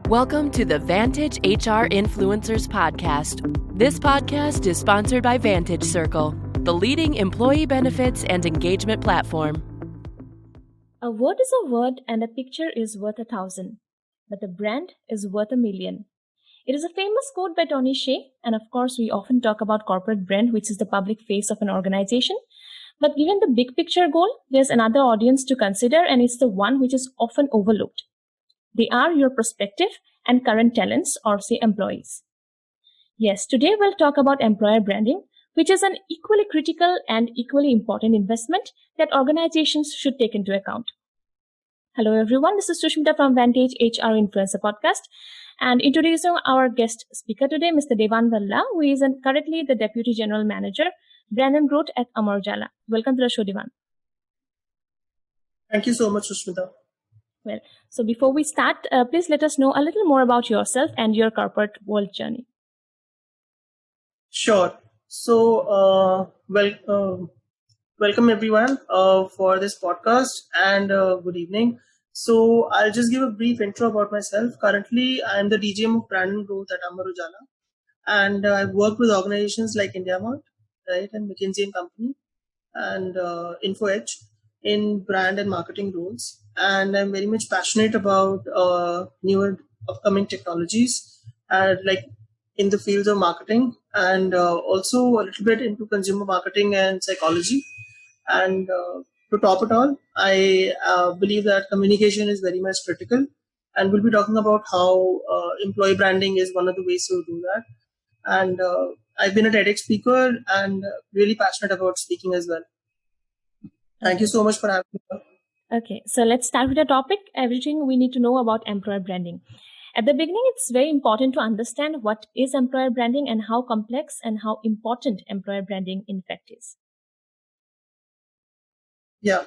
Welcome to the Vantage HR Influencers Podcast. This podcast is sponsored by Vantage Circle, the leading employee benefits and engagement platform. A word is a word and a picture is worth 1,000, but a brand is worth 1,000,000. It is a famous quote by Tony Hsieh, and of course we often talk about corporate brand, which is the public face of an organization. But given the big picture goal, there's another audience to consider, and it's the one which is often overlooked. They are your prospective and current talents, or say employees. Yes, today we'll talk about employer branding, which is an equally critical and equally important investment that organizations should take into account. Hello everyone, this is Sushmita from Vantage HR Influencer Podcast, and introducing our guest speaker today, Mr. Devan Valla, who is currently the Deputy General Manager, Brand and Growth at Amar Ujala. Welcome to the show, Devan. Thank you so much, Sushmita. Well, so before we start, please let us know a little more about yourself and your corporate world journey. Sure. So, welcome everyone for this podcast and good evening. So, I'll just give a brief intro about myself. Currently, I am the DGM of Brand and Growth at Amar Ujala, and I've worked with organizations like IndiaMart, right, and McKinsey & Company, and InfoEdge in brand and marketing roles. And I'm very much passionate about newer upcoming technologies, like in the fields of marketing, and also a little bit into consumer marketing and psychology. And to top it all, I believe that communication is very much critical, and we'll be talking about how employee branding is one of the ways to do that. And I've been a TEDx speaker and really passionate about speaking as well. Thank you so much for having me. Okay, so let's start with the topic, everything we need to know about employer branding. At the beginning, it's very important to understand what is employer branding and how complex and how important employer branding in fact is. Yeah.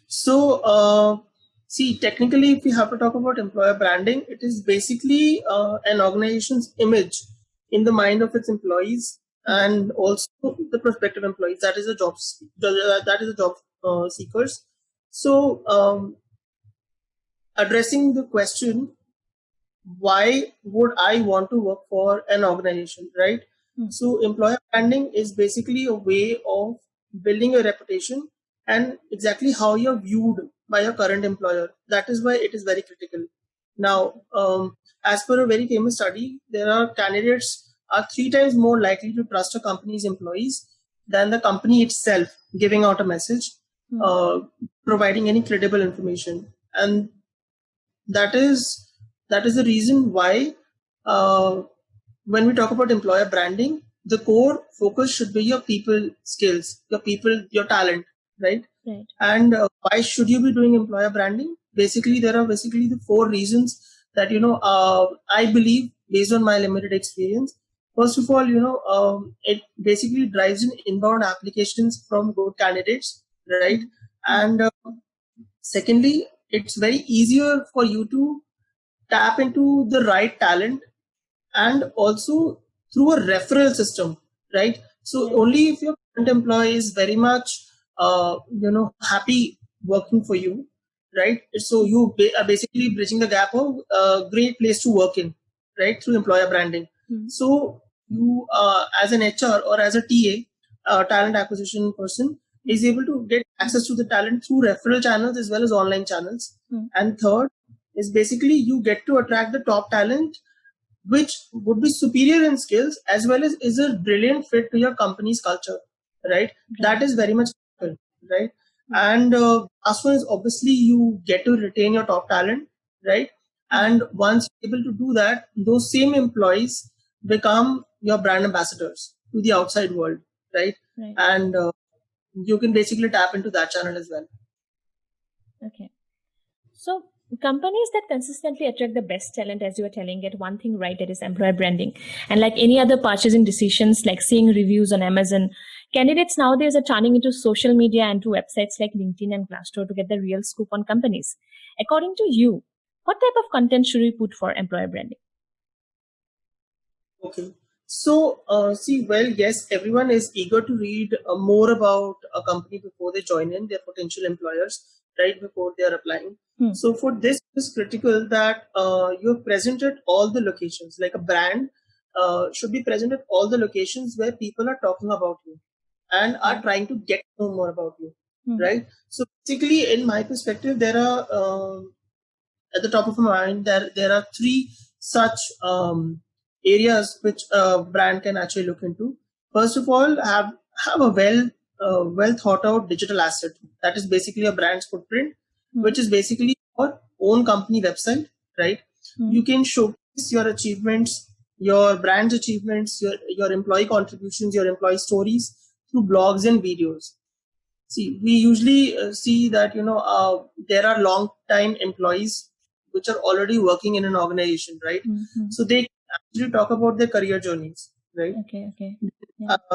So, see, technically, if we have to talk about employer branding, it is basically an organization's image in the mind of its employees and also the prospective employees. That is the job seekers. So, addressing the question, why would I want to work for an organization, right? So, employer branding is basically a way of building a reputation and exactly how you're viewed by your current employer. That is why it is very critical. Now, as per a very famous study, there are candidates are 3 times more likely to trust a company's employees than the company itself giving out a message, providing any credible information. And that is the reason why when we talk about employer branding, the core focus should be your people skills, your talent, right? Right. And why should you be doing employer branding? Basically, there are the 4 reasons that, I believe based on my limited experience. First of all, it basically drives in inbound applications from good candidates, right? And secondly, it's very easier for you to tap into the right talent, and also through a referral system, right? So only if your current employee is very much happy working for you, right? So you are basically bridging the gap of a great place to work in, right, through employer branding. So you as an HR or as a TA, talent acquisition person, is able to get access to the talent through referral channels as well as online channels. And third is basically you get to attract the top talent, which would be superior in skills as well as is a brilliant fit to your company's culture, right? That is very much critical, right? And last one is obviously you get to retain your top talent, right? And once you're able to do that, those same employees become your brand ambassadors to the outside world, right? And you can basically tap into that channel as well. Okay. So companies that consistently attract the best talent, as you were telling, get one thing right, that is employer branding. And like any other purchasing decisions, like seeing reviews on Amazon, candidates nowadays are turning into social media and to websites like LinkedIn and Glassdoor to get the real scoop on companies. According to you, what type of content should we put for employer branding? Okay. So, yes, everyone is eager to read more about a company before they join in, their potential employers, right before they are applying. Hmm. So for this, it's critical that you're present at all the locations. Like a brand should be present at all the locations where people are talking about you and are trying to get to know more about you, right? So basically, in my perspective, there are at the top of my mind there are three such areas which a brand can actually look into. First of all, have a well thought out digital asset that is basically a brand's footprint, which is basically your own company website, right? You can showcase your achievements, your brand's achievements, your employee contributions, your employee stories through blogs and videos. See, we usually see that there are long time employees which are already working in an organization, right? So they actually talk about their career journeys, right? Okay.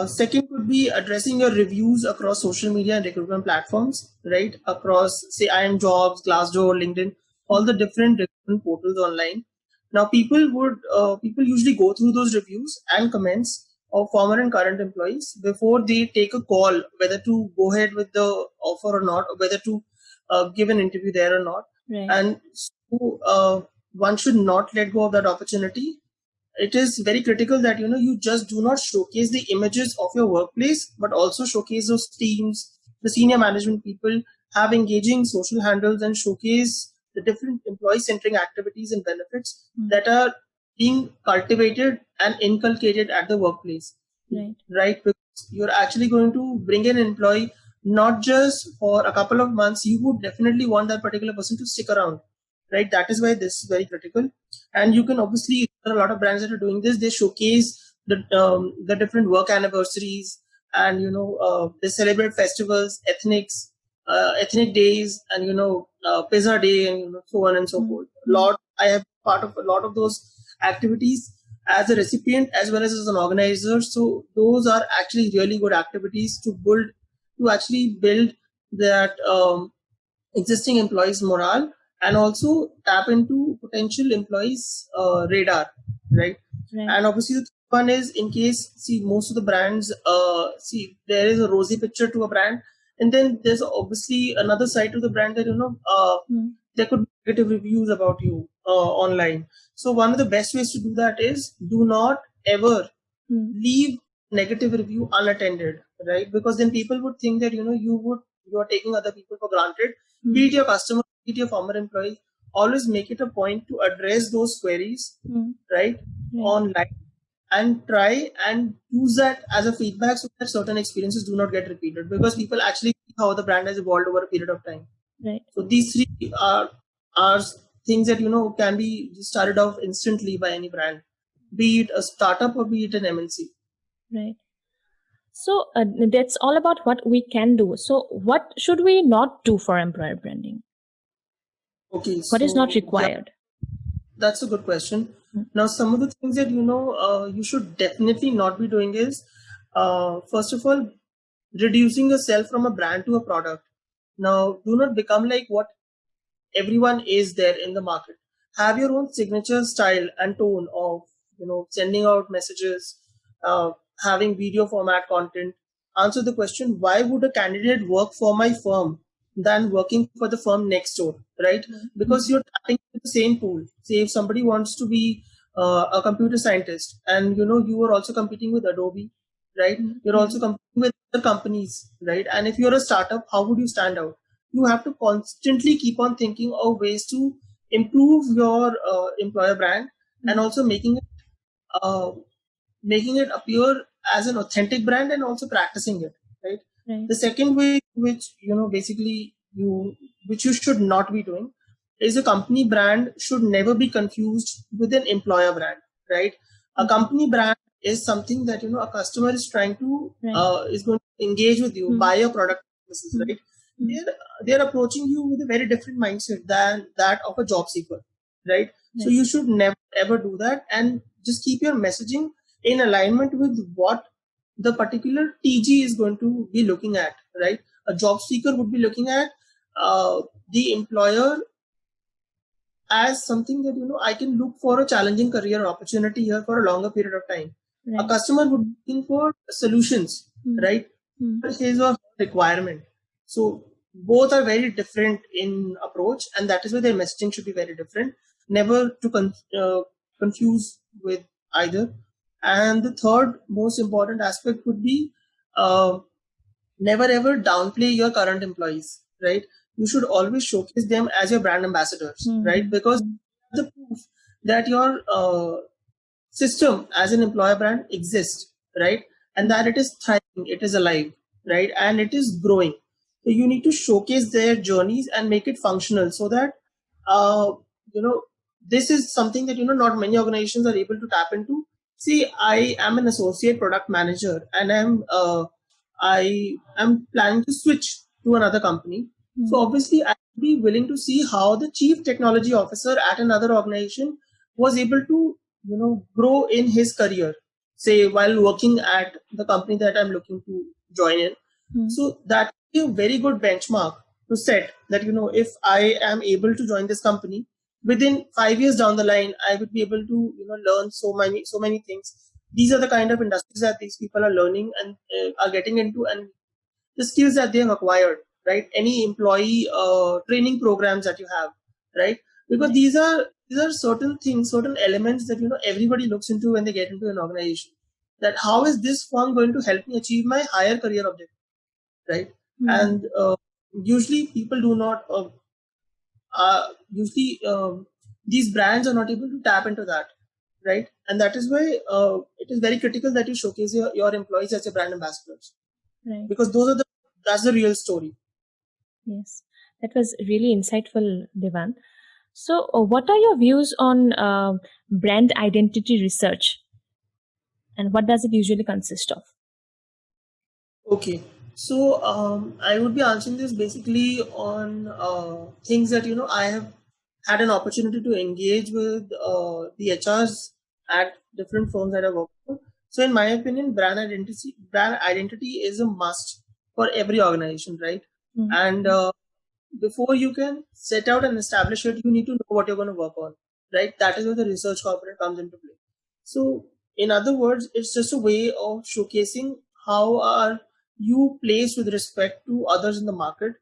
Second would be addressing your reviews across social media and recruitment platforms, right? Across, say, iimjobs, Glassdoor, LinkedIn, all the different recruitment portals online. Now, people usually go through those reviews and comments of former and current employees before they take a call whether to go ahead with the offer or not, or whether to give an interview there or not. Right. And so one should not let go of that opportunity. It is very critical that you just do not showcase the images of your workplace, but also showcase those teams, the senior management people, have engaging social handles, and showcase the different employee-centric activities and benefits that are being cultivated and inculcated at the workplace. Right? Because you're actually going to bring in an employee not just for a couple of months. You would definitely want that particular person to stick around. Right, that is why this is very critical. And you can obviously, there are a lot of brands that are doing this. They showcase the different work anniversaries, and they celebrate festivals, ethnic days, and pizza day, and so on and so forth. I have part of a lot of those activities as a recipient as well as an organizer. So those are actually really good activities to actually build that existing employees' morale, and also tap into potential employees' radar, right? And obviously, the one is, in case, most of the brands, there is a rosy picture to a brand, and then there's obviously another side to the brand that there could be negative reviews about you online. So one of the best ways to do that is, do not ever leave negative review unattended, right? Because then people would think that you are taking other people for granted. Be it your customer, be it your former employee, always make it a point to address those queries, right, online, and try and use that as a feedback so that certain experiences do not get repeated, because people actually see how the brand has evolved over a period of time. Right. So these three are things that can be started off instantly by any brand, be it a startup or be it an MNC. Right. So that's all about what we can do. So what should we not do for employer branding? Okay. What is not required? Yeah, that's a good question. Now, some of the things that you should definitely not be doing is, first of all, reducing yourself from a brand to a product. Now, do not become like what everyone is there in the market. Have your own signature style and tone of sending out messages, having video format content. Answer the question, why would a candidate work for my firm than working for the firm next door, right? Because you're tapping into the same pool. Say if somebody wants to be a computer scientist, and you are also competing with Adobe, right? You're also competing with other companies, right? And if you're a startup, how would you stand out? You have to constantly keep on thinking of ways to improve your employer brand, and also making it appear as an authentic brand, and also practicing it, right? The second way, which which you should not be doing, is a company brand should never be confused with an employer brand, right? A company brand is something that a customer is trying to is going to engage with you, buy your product, right? They're approaching you with a very different mindset than that of a job seeker, right? So you should never ever do that, and just keep your messaging in alignment with what the particular TG is going to be looking at, right? A job seeker would be looking at the employer as something that I can look for a challenging career opportunity here for a longer period of time. A customer would be looking for solutions, right? His or her requirement. So both are very different in approach, and that is why their messaging should be very different. Never to confuse with either. And the third most important aspect would be uh, never ever downplay your current employees, right? You should always showcase them as your brand ambassadors, right? Because the proof that your system as an employer brand exists, right? And that it is thriving, it is alive, right? And it is growing. So you need to showcase their journeys and make it functional so that, uh, you know, this is something that, not many organizations are able to tap into. See, I am an associate product manager and I am planning to switch to another company. So obviously, I would be willing to see how the chief technology officer at another organization was able to, grow in his career, say while working at the company that I'm looking to join in. So that is a very good benchmark to set that, if I am able to join this company, within 5 years down the line, I would be able to, learn so many things. These are the kind of industries that these people are learning and are getting into, and the skills that they have acquired, right? Any employee training programs that you have, right? Because these are certain things, certain elements that everybody looks into when they get into an organization. That how is this firm going to help me achieve my higher career objective, right? And usually people do not. Usually these brands are not able to tap into that, right? And that is why it is very critical that you showcase your employees as your brand ambassadors, Right. because that's the real story. Yes, that was really insightful, Devan. So, what are your views on brand identity research, and what does it usually consist of? Okay, so I would be answering this basically on things that I have had an opportunity to engage with the HRs at different firms that I work for. So, in my opinion, brand identity is a must for every organization, right? And before you can set out and establish it, you need to know what you're going to work on, right? That is where the research component comes into play. So, in other words, it's just a way of showcasing how are you placed with respect to others in the market.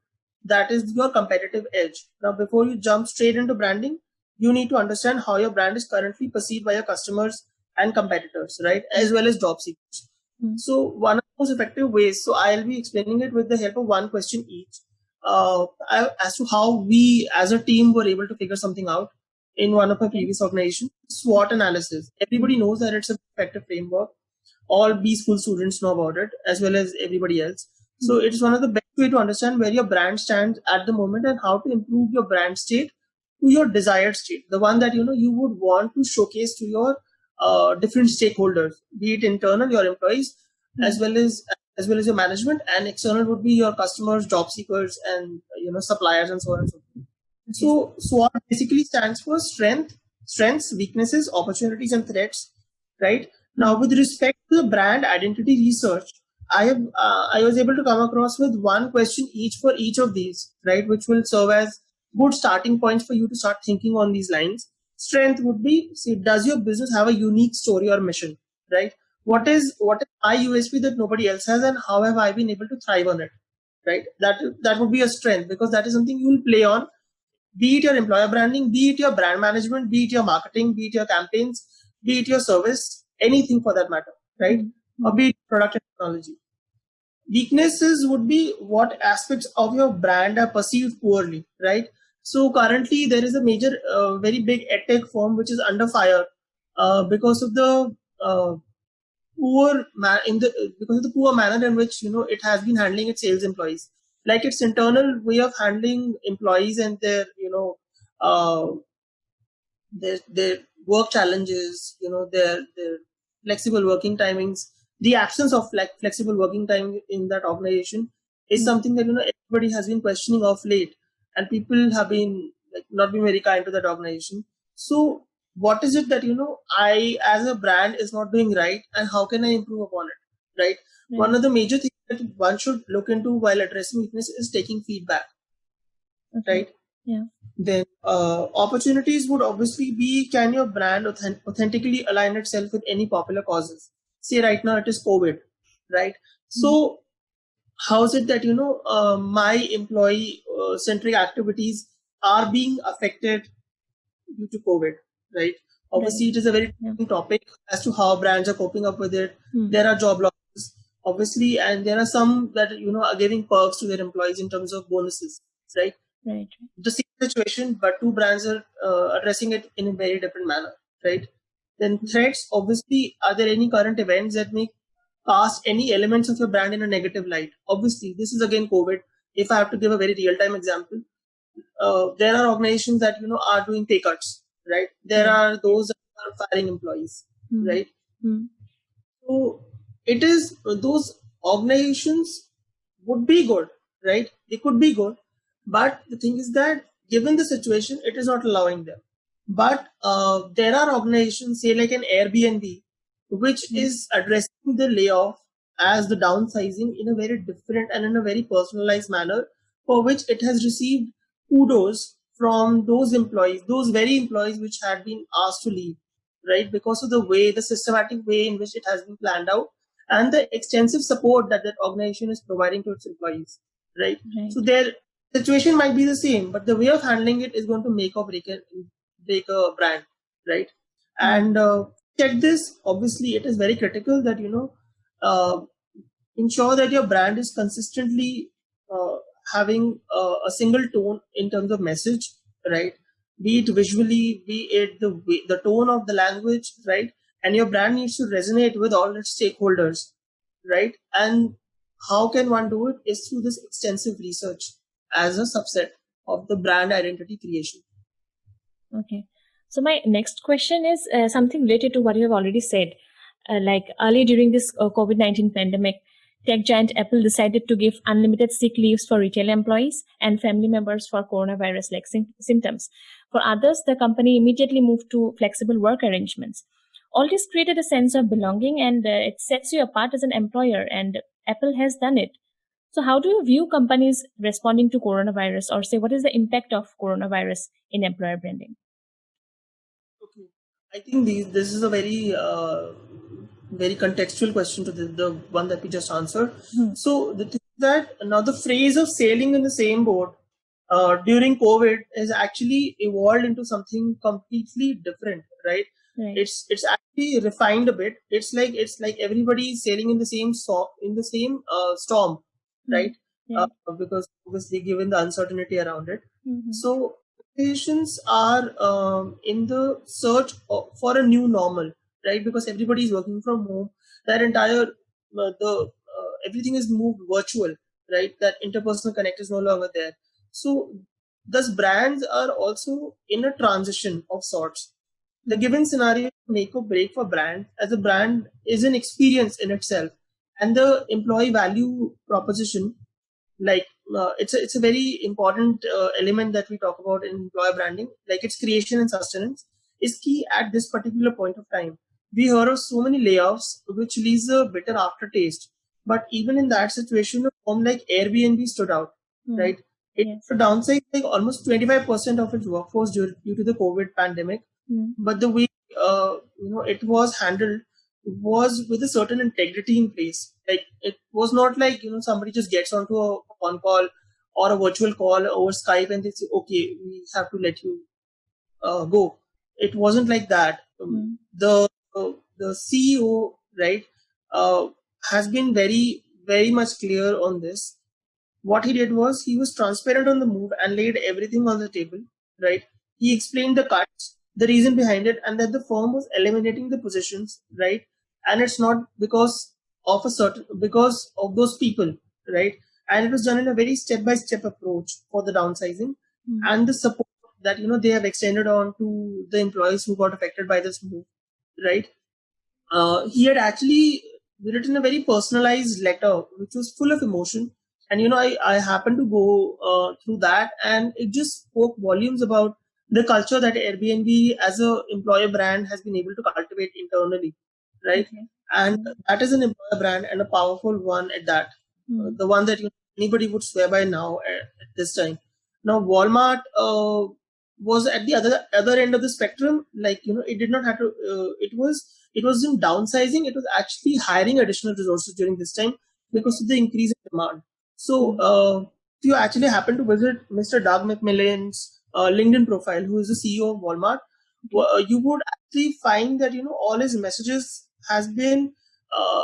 That is your competitive edge. Now, before you jump straight into branding, you need to understand how your brand is currently perceived by your customers and competitors, right? As well as job seekers. So one of the most effective ways, so I'll be explaining it with the help of one question each, as to how we as a team were able to figure something out in one of our previous organizations. SWOT analysis. Everybody knows that it's an effective framework. All B school students know about it, as well as everybody else. So it's one of the best way to understand where your brand stands at the moment and how to improve your brand state to your desired state, the one that you would want to showcase to your different stakeholders, be it internal, your employees, as well as your management, and external would be your customers, job seekers, and suppliers, and so on and so forth. So SWOT basically stands for strengths, weaknesses, opportunities, and threats. Right now, with respect to the brand identity research, I was able to come across with one question each for each of these, right, which will serve as good starting points for you to start thinking on these lines. Strength would be, see, does your business have a unique story or mission, right? What is my USP that nobody else has, and how have I been able to thrive on it, right? That would be a strength, because that is something you will play on, be it your employer branding, be it your brand management, be it your marketing, be it your campaigns, be it your service, anything for that matter, right? Or be it product and technology. Weaknesses would be what aspects of your brand are perceived poorly, right? So currently there is a major, very big edtech firm which is under fire because of the poor manner in which it has been handling its sales employees, like its internal way of handling employees and their their work challenges, their flexible working timings. The absence of flexible working time in that organization is something that everybody has been questioning of late, and people have been not been very kind to that organization. So what is it that I as a brand is not doing right, and how can I improve upon it, right? One of the major things that one should look into while addressing weakness is taking feedback, right? Yeah. Then opportunities would obviously be, can your brand authentically align itself with any popular causes? Say right now it is COVID, right? So how is it that my employee centric activities are being affected due to COVID, right? Obviously, Right. it is a very Yeah. interesting topic as to how brands are coping up with it. There are job losses, obviously, and there are some that are giving perks to their employees in terms of bonuses, right? Right. The same situation, but two brands are addressing it in a very different manner, right? Then threats, obviously, are there any current events that may cast any elements of your brand in a negative light? Obviously, this is again COVID. If I have to give a very real-time example, there are organizations that are doing pay cuts, right? There Right. are those that are firing employees, right? Hmm. So it is those organizations would be good, right? They could be good, but the thing is that given the situation, it is not allowing them. But there are organizations, say like an Airbnb, which is addressing the layoff as the downsizing in a very different and in a very personalized manner, for which it has received kudos from those employees, those very employees which had been asked to leave, right? Because of the way, the systematic way in which it has been planned out and the extensive support that that organization is providing to its employees, right? Right. So their situation might be the same, but the way of handling it is going to make or break a brand, right? And check this. Obviously, it is very critical that uh, ensure that your brand is consistently uh, having a single tone in terms of message, right? Be it visually, be it the tone of the language, right? And your brand needs to resonate with all its stakeholders, right? And how can one do it is through this extensive research as a subset of the brand identity creation. Okay. So my next question is something related to what you have already said. Like early during this COVID-19 pandemic, tech giant Apple decided to give unlimited sick leaves for retail employees and family members for coronavirus-like symptoms. For others, the company immediately moved to flexible work arrangements. All this created a sense of belonging, and it sets you apart as an employer, and Apple has done it. So how do you view companies responding to coronavirus, or say what is the impact of coronavirus in employer branding? Okay. I think this is a very contextual question to the one that we just answered. So the thing is that now the phrase of sailing in the same boat during COVID has actually evolved into something completely different, right? Right. It's actually refined a bit. It's like everybody sailing in the same storm, right? Yeah. Because obviously given the uncertainty around it. Mhm. So patients are in the search for a new normal, right? Because everybody is working from home. That entire everything is moved virtual, right? That interpersonal connect is no longer there. So thus brands are also in a transition of sorts. The given scenario make or break for brand, as a brand is an experience in itself, and the employee value proposition, like it's a very important element that we talk about in employer branding, like its creation and sustenance is key at this particular point of time. We heard of so many layoffs which leaves a bitter aftertaste, but even in that situation, a firm like Airbnb stood out, right? It Yes. downsized like almost 25% of its workforce due to the COVID pandemic, but the way it was handled was with a certain integrity in place. Like it was not like somebody just gets onto a phone call or a virtual call over Skype and they say, okay, we have to let you go. It wasn't like that. The CEO, right, has been very much clear on this. What he did was he was transparent on the move and laid everything on the table, right? He explained the cuts, the reason behind it, and that the firm was eliminating the positions, right? And it's not because of those people, right? And it was done in a very step-by-step approach for the downsizing and the support that they have extended on to the employees who got affected by this move, right? He had actually written a very personalized letter which was full of emotion, and I happened to go through that, and it just spoke volumes about the culture that Airbnb as a employer brand has been able to cultivate internally, right? Okay. And that is an employer brand, and a powerful one at that. The one that anybody would swear by now at this time. Now Walmart was at the other end of the spectrum. Like it did not have to. It wasn't downsizing. It was actually hiring additional resources during this time because of the increase in demand. So if you actually happen to visit Mr. Doug McMillan's LinkedIn profile, who is the CEO of Walmart, you would actually find that all his messages has been uh,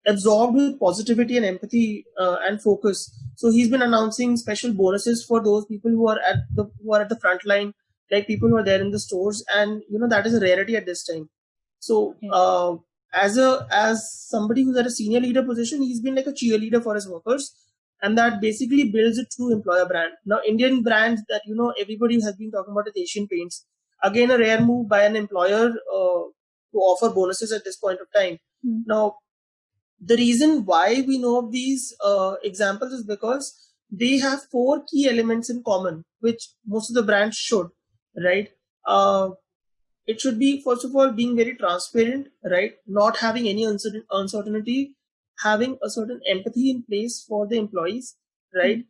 absorbed with positivity and empathy and focus. So he's been announcing special bonuses for those people who are at the front line, like people who are there in the stores, and that is a rarity at this time. So as somebody who's at a senior leader position, he's been like a cheerleader for his workers, and that basically builds a true employer brand. Now, Indian brands that everybody has been talking about is Asian Paints. Again, a rare move by an employer to offer bonuses at this point of time. Now, the reason why we know of these examples is because they have 4 key elements in common, which most of the brands should, right? It should be, first of all, being very transparent, right? Not having any uncertainty, having a certain empathy in place for the employees, right?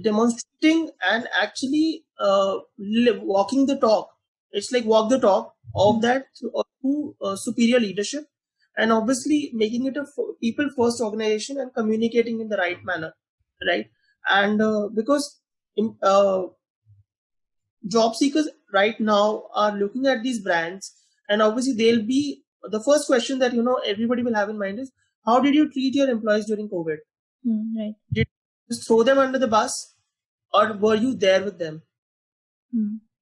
Demonstrating and actually walking the talk. It's like walk the talk of that through superior leadership, and obviously making it a people first organization and communicating in the right manner, right? And because job seekers right now are looking at these brands, and obviously they'll be the first question that everybody will have in mind is, how did you treat your employees during COVID? Right. Did you just throw them under the bus, or were you there with them?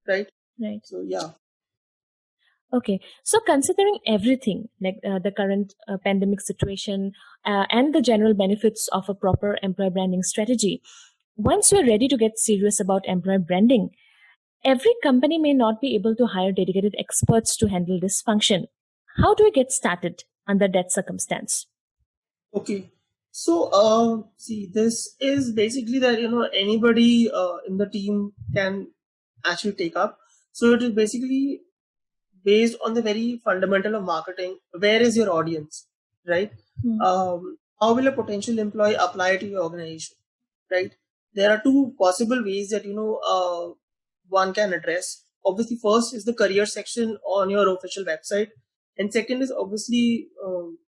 Right. So yeah. Okay, so considering everything, like the current pandemic situation and the general benefits of a proper employer branding strategy, once you're ready to get serious about employer branding, every company may not be able to hire dedicated experts to handle this function. How do we get started under that circumstance? Okay. So see, this is basically that anybody in the team can actually take up. So it is basically based on the very fundamental of marketing. Where is your audience, right? How will a potential employee apply to your organization, right? There are 2 possible ways that one can address. Obviously, first is the career section on your official website, and second is obviously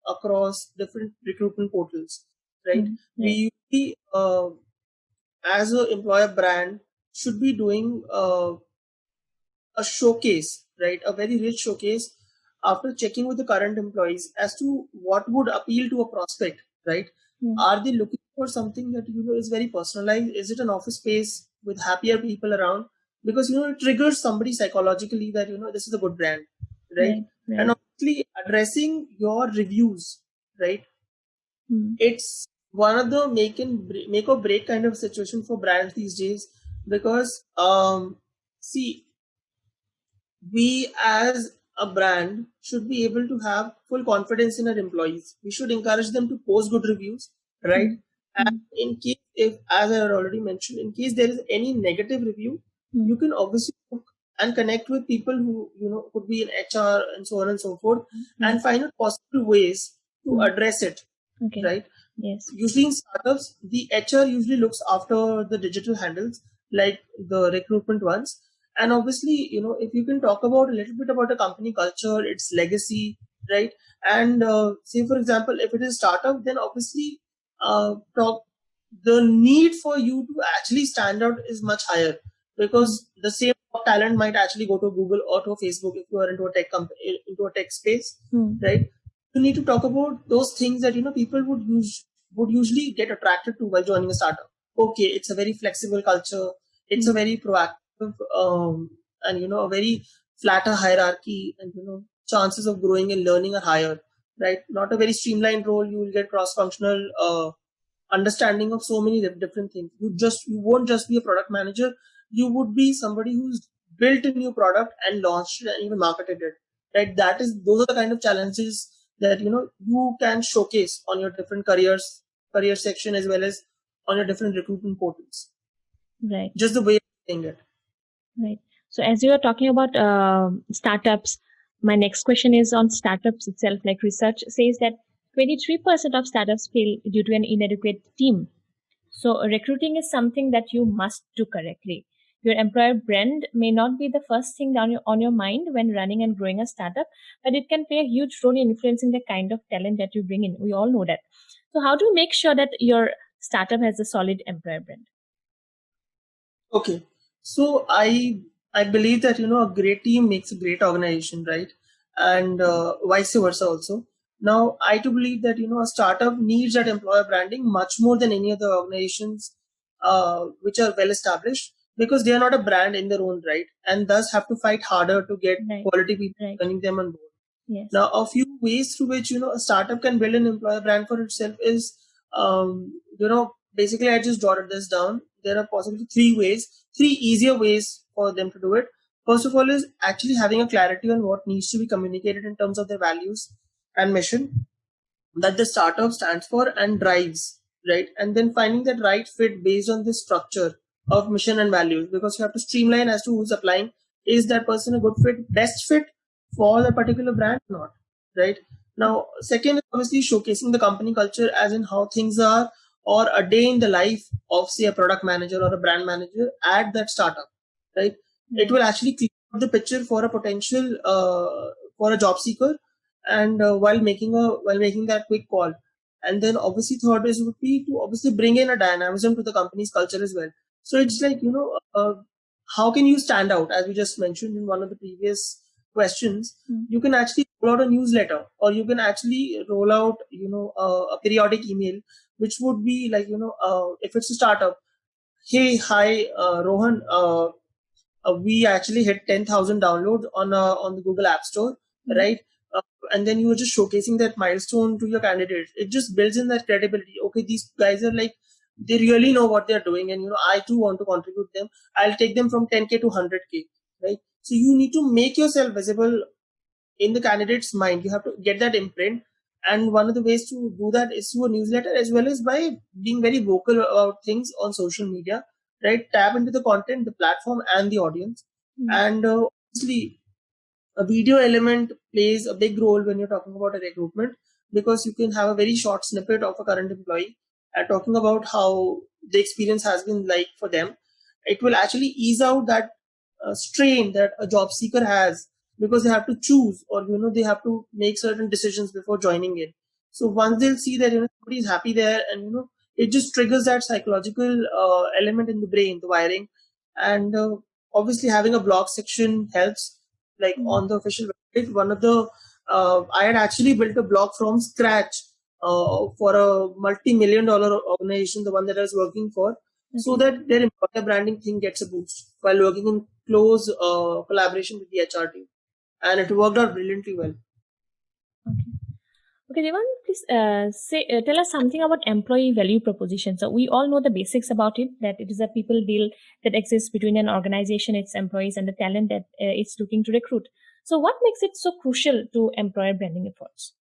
across different recruitment portals, right? We usually, as an employer brand, should be doing a showcase, right? A very rich showcase after checking with the current employees as to what would appeal to a prospect, right? Are they looking for something that is very personalized? Is it an office space with happier people around? Because it triggers somebody psychologically that this is a good brand, right? And obviously addressing your reviews, right? It's one of the make or break kind of situation for brands these days, because see, we as a brand should be able to have full confidence in our employees. We should encourage them to post good reviews, right? And in case, if, as I already mentioned, in case there is any negative review, you can obviously look and connect with people who could be in HR and so on and so forth, and find out possible ways to address it, right? Yes. Usually in startups, the HR usually looks after the digital handles, like the recruitment ones. And obviously, if you can talk about a little bit about the company culture, its legacy, right? And say, for example, if it is startup, then obviously the need for you to actually stand out is much higher, because the same talent might actually go to Google or to Facebook if you are into a tech company, into a tech space, right? You need to talk about those things that people would usually get attracted to while joining a startup. Okay, it's a very flexible culture. It's a very proactive and a very flatter hierarchy, and chances of growing and learning are higher, right? Not a very streamlined role. You will get cross-functional understanding of so many different things. You won't just be a product manager. You would be somebody who's built a new product and launched it and even marketed it, right? Those are the kind of challenges that you can showcase on your different career section, as well as on your different recruitment portals. Right. Just the way of saying it. Right. So as you are talking about startups, my next question is on startups itself. Like, research says that 23% of startups fail due to an inadequate team. So recruiting is something that you must do correctly. Your employer brand may not be the first thing on your mind when running and growing a startup, but it can play a huge role in influencing the kind of talent that you bring in. We all know that. So how do you make sure that your startup has a solid employer brand? Okay. So I believe that a great team makes a great organization, right? And vice versa also. Now I do believe that a startup needs that employer branding much more than any other organizations which are well established, because they are not a brand in their own right, and thus have to fight harder to get Right. quality people Right. joining them on board. Yes. Now, a few ways through which a startup can build an employer brand for itself is, basically I just jotted this down. There are possibly three easier ways for them to do it. First of all, is actually having a clarity on what needs to be communicated in terms of their values and mission that the startup stands for and drives, right? And then finding that right fit based on the structure of mission and values, because you have to streamline as to who's applying. Is that person a good fit, best fit for the particular brand or not, right? Now, second is obviously showcasing the company culture, as in how things are, or a day in the life of, say, a product manager or a brand manager at that startup, right? It will actually clear up the picture for a potential for a job seeker, and while making that quick call. And then obviously third is would be to obviously bring in a dynamism to the company's culture as well. So it's like how can you stand out, as we just mentioned in one of the previous questions. You can actually roll out a newsletter, or you can actually roll out a periodic email, which would be like if it's a startup, hey, hi, Rohan, we actually hit 10,000 downloads on the Google App Store, right? And then you were just showcasing that milestone to your candidates. It just builds in that credibility. Okay, these guys are like, they really know what they're doing, and I too want to contribute them. I'll take them from 10K to 100K, right? So you need to make yourself visible in the candidate's mind. You have to get that imprint, and one of the ways to do that is through a newsletter, as well as by being very vocal about things on social media, right? Tap into the content, the platform, and the audience. And obviously a video element plays a big role when you're talking about a recruitment, because you can have a very short snippet of a current employee and talking about how the experience has been like for them. It will actually ease out that strain that a job seeker has, because they have to choose, or they have to make certain decisions before joining in. So once they'll see that somebody is happy there, and it just triggers that psychological element in the brain, the wiring. And obviously having a blog section helps, like on the official website. One of the I had actually built a blog from scratch for a multi-million-dollar organization, the one that I was working for, so that their employer branding thing gets a boost while working in close collaboration with the HR team, and it worked out brilliantly well. Okay, Devan, please tell us something about employee value proposition. So we all know the basics about it, that it is a people deal that exists between an organization, its employees, and the talent that it's looking to recruit. So what makes it so crucial to employer branding efforts?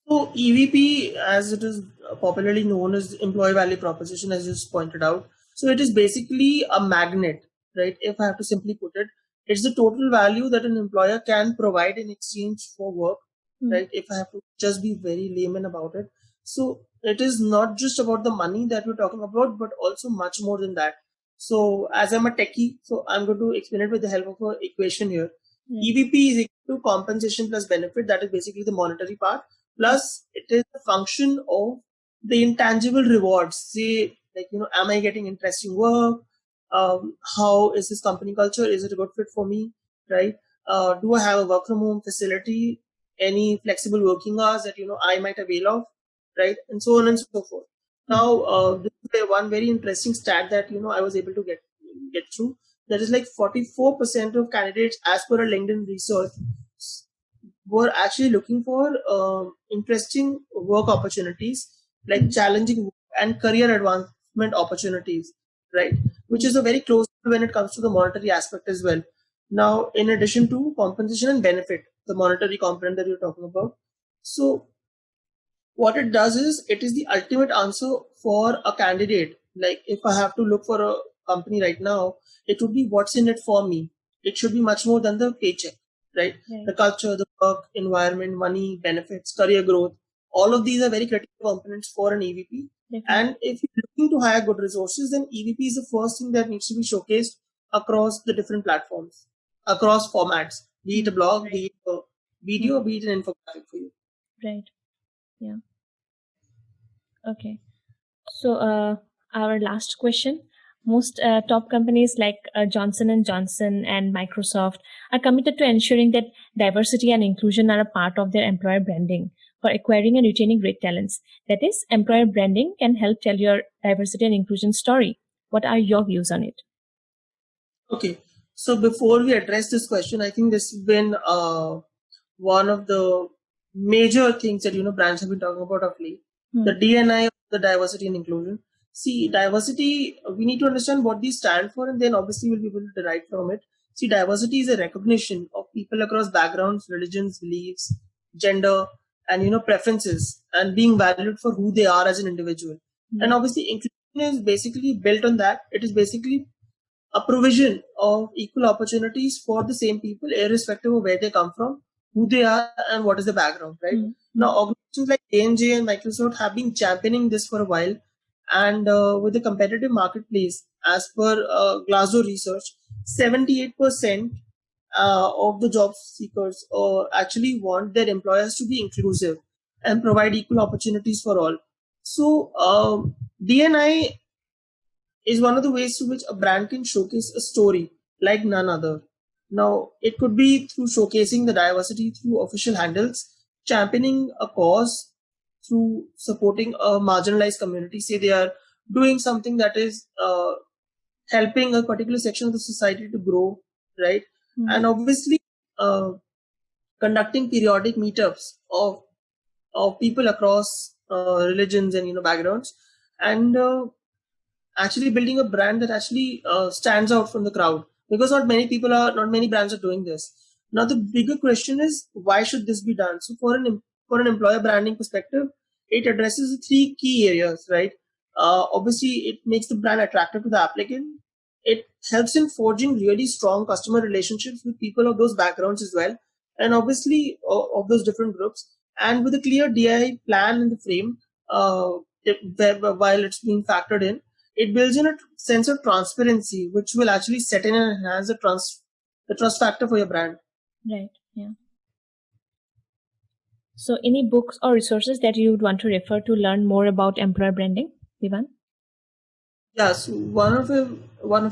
So EVP, as it is popularly known as employee value proposition, as just pointed out. So it is basically a magnet, right? If I have to simply put it, it's the total value that an employer can provide in exchange for work, right? If I have to just be very layman about it. So it is not just about the money that we're talking about, but also much more than that. So as I'm a techie, so I'm going to explain it with the help of an equation here. EVP is equal to compensation plus benefit. That is basically the monetary part. Plus, it is a function of the intangible rewards. Say, like, am I getting interesting work? How is this company culture? Is it a good fit for me? Right? Do I have a work from home facility? Any flexible working hours that, I might avail of? Right? And so on and so forth. Now, this is one very interesting stat that, I was able to get through. That is like 44% of candidates, as per a LinkedIn research, were actually looking for interesting work opportunities, like challenging work and career advancement opportunities, right? Which is a very close when it comes to the monetary aspect as well. Now, in addition to compensation and benefit, the monetary component that you're talking about. So what it does is, it is the ultimate answer for a candidate. Like, if I have to look for a company right now, it would be what's in it for me. It should be much more than the paycheck, right? The culture, the work environment, money, benefits, career growth. All of these are very critical components for an EVP. And if you're looking to hire good resources, then EVP is the first thing that needs to be showcased across the different platforms, across formats, be it a blog, be it a video, be it an infographic for you. Right. Yeah. Okay. So, our last question. Most top companies like Johnson & Johnson and Microsoft are committed to ensuring that diversity and inclusion are a part of their employer branding for acquiring and retaining great talents. That is, employer branding can help tell your diversity and inclusion story. What are your views on it? Okay. So before we address this question, I think this has been one of the major things that brands have been talking about of late. The DNI of the diversity and inclusion. See, diversity, we need to understand what these stand for, and then obviously we'll be able to derive from it. See, diversity is a recognition of people across backgrounds, religions, beliefs, gender, and preferences, and being valued for who they are as an individual. And obviously, inclusion is basically built on that. It is basically a provision of equal opportunities for the same people, irrespective of where they come from, who they are, and what is the background, right? Now, organizations like J&J and Microsoft have been championing this for a while, and with the competitive marketplace, as per Glassdoor research, 78% of the job seekers actually want their employers to be inclusive and provide equal opportunities for all. So, DNI is one of the ways through which a brand can showcase a story like none other. Now, it could be through showcasing the diversity through official handles, championing a cause, through supporting a marginalized community. Say they are doing something that is helping a particular section of the society to grow, right? And obviously, conducting periodic meetups of people across religions and backgrounds, and actually building a brand that actually stands out from the crowd, because not many brands are doing this. Now the bigger question is, why should this be done? So for an employer branding perspective, it addresses 3 key areas, right? Obviously, it makes the brand attractive to the applicant. It helps in forging really strong customer relationships with people of those backgrounds as well, and obviously of those different groups. And with a clear DI plan in the frame, while it's being factored in, it builds in a sense of transparency, which will actually set in and enhance the trust factor for your brand. Right. Yeah. So, any books or resources that you would want to refer to learn more about employer branding, Divan? Yes, one of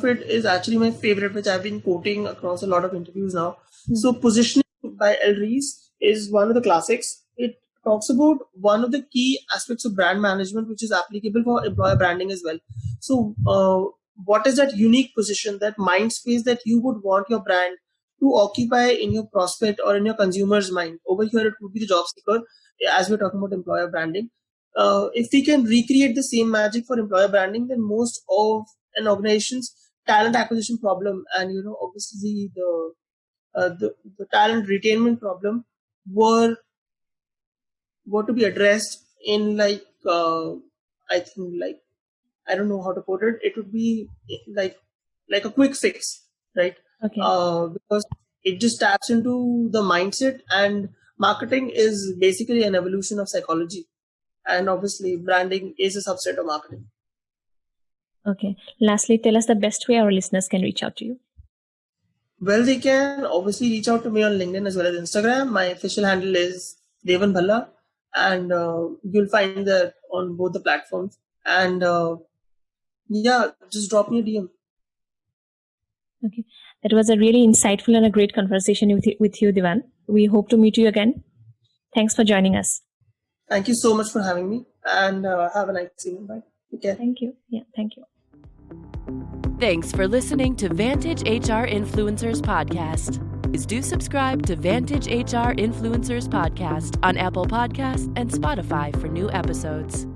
it is actually my favorite, which I've been quoting across a lot of interviews now. So, Positioning by L. Rees is one of the classics. It talks about one of the key aspects of brand management, which is applicable for employer branding as well. So, what is that unique position, that mind space that you would want your brand to occupy in your prospect or in your consumer's mind? Over here, it would be the job seeker, as we're talking about employer branding. If we can recreate the same magic for employer branding, then most of an organization's talent acquisition problem and obviously the talent retainment problem were to be addressed in I don't know how to put it. It would be like a quick fix, right? Okay. Because it just taps into the mindset, and marketing is basically an evolution of psychology. And obviously, branding is a subset of marketing. Okay. Lastly, tell us the best way our listeners can reach out to you. Well, they can obviously reach out to me on LinkedIn as well as Instagram. My official handle is Devan Bhalla, and you'll find that on both the platforms. And just drop me a DM. Okay. That was a really insightful and a great conversation with you, Divan. We hope to meet you again. Thanks for joining us. Thank you so much for having me, and have a nice evening. Bye. Take care. Thank you. Yeah, thank you. Thanks for listening to Vantage HR Influencers Podcast. Please do subscribe to Vantage HR Influencers Podcast on Apple Podcasts and Spotify for new episodes.